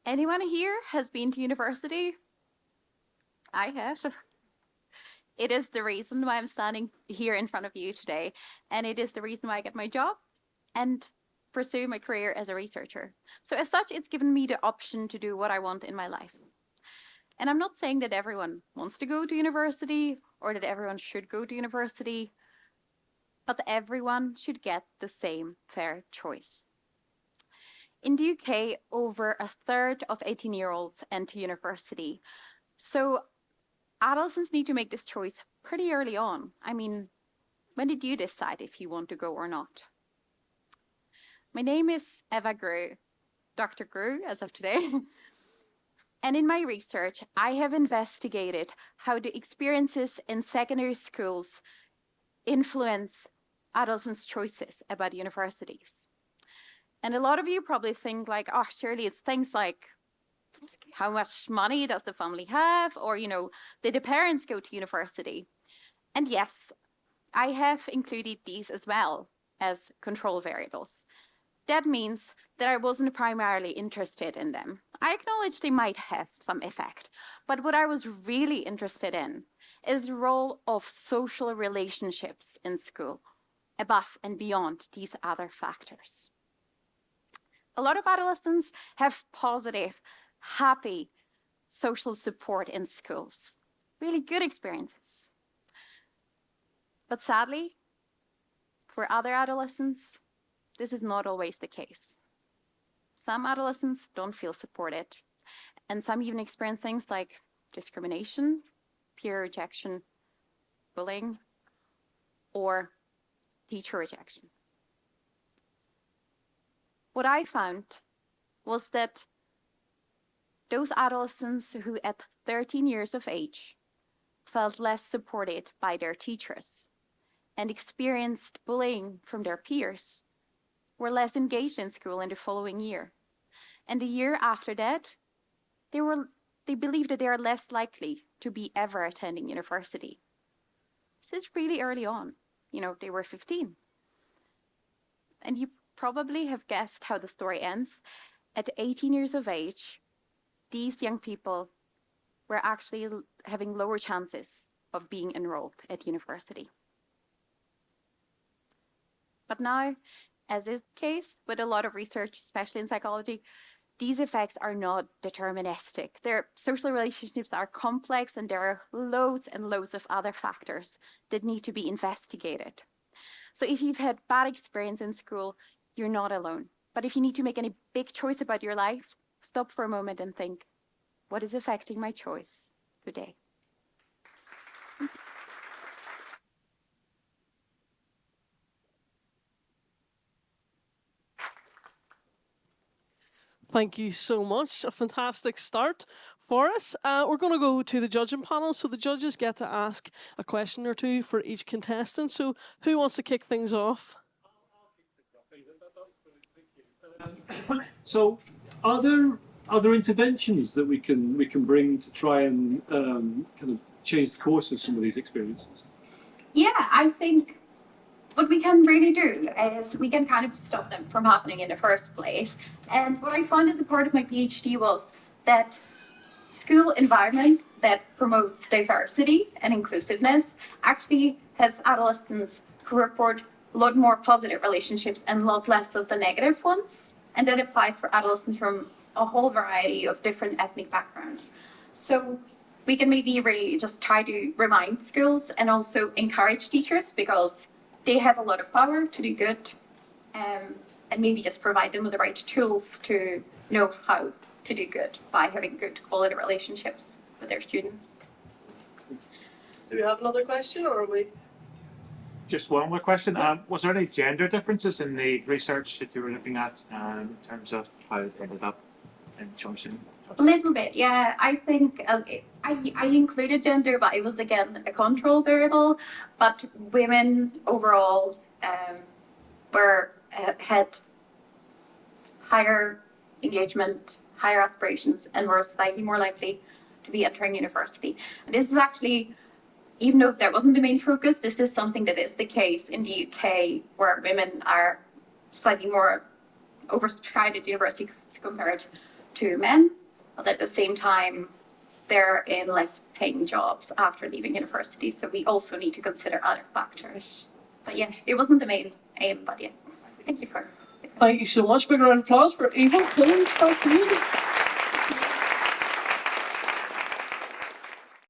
Anyone here has been to university? I have. It is the reason why I'm standing here in front of you today, and it is the reason why I get my job and pursue my career as a researcher. So as such, it's given me the option to do what I want in my life. And I'm not saying that everyone wants to go to university or that everyone should go to university, but that everyone should get the same fair choice. In the UK, over a third of 18-year-olds enter university. So adolescents need to make this choice pretty early on. I mean, when did you decide if you want to go or not? My name is Eva Grew, Dr. Grew as of today. And in my research, I have investigated how the experiences in secondary schools influence adolescents' choices about universities. And a lot of you probably think like, oh, surely it's things like how much money does the family have? Or, did the parents go to university? And yes, I have included these as well as control variables. That means that I wasn't primarily interested in them. I acknowledge they might have some effect, but what I was really interested in is the role of social relationships in school, above and beyond these other factors. A lot of adolescents have positive, happy social support in schools, really good experiences. But sadly, for other adolescents, this is not always the case. Some adolescents don't feel supported, and some even experience things like discrimination, peer rejection, bullying, or teacher rejection. What I found was that those adolescents who at 13 years of age felt less supported by their teachers and experienced bullying from their peers were less engaged in school in the following year. And the year after that, they believe that they are less likely to be ever attending university. This is really early on. They were 15. And you probably have guessed how the story ends. At 18 years of age, these young people were actually having lower chances of being enrolled at university. But now, as is the case with a lot of research, especially in psychology, these effects are not deterministic. Their social relationships are complex, and there are loads and loads of other factors that need to be investigated. So if you've had bad experience in school, you're not alone. But if you need to make any big choice about your life, stop for a moment and think, what is affecting my choice today? Thank you so much. A fantastic start for us. We're going to go to the judging panel. So the judges get to ask a question or two for each contestant. So who wants to kick things off? So are there interventions that we can bring to try and kind of change the course of some of these experiences? Yeah, I think what we can really do is we can kind of stop them from happening in the first place. And what I found as a part of my PhD was that school environment that promotes diversity and inclusiveness actually has adolescents who report a lot more positive relationships and a lot less of the negative ones. And that applies for adolescents from a whole variety of different ethnic backgrounds. So we can maybe really just try to remind schools and also encourage teachers, because they have a lot of power to do good, and maybe just provide them with the right tools to know how to do good by having good quality relationships with their students. Do we have another question, or are we? Just one more question. Was there any gender differences in the research that you were looking at in terms of how it ended up in choosing? A little bit, yeah. I think I included gender, but it was again a control variable. But women overall had higher engagement, higher aspirations, and were slightly more likely to be entering university. And this is actually, even though that wasn't the main focus, this is something that is the case in the UK, where women are slightly more overcrowded universities compared to men, but at the same time, they're in less paying jobs after leaving university. So we also need to consider other factors. But yes, it wasn't the main aim, but yeah, thank you for. Thank you so much. Big round of applause for Eva. Please, thank you.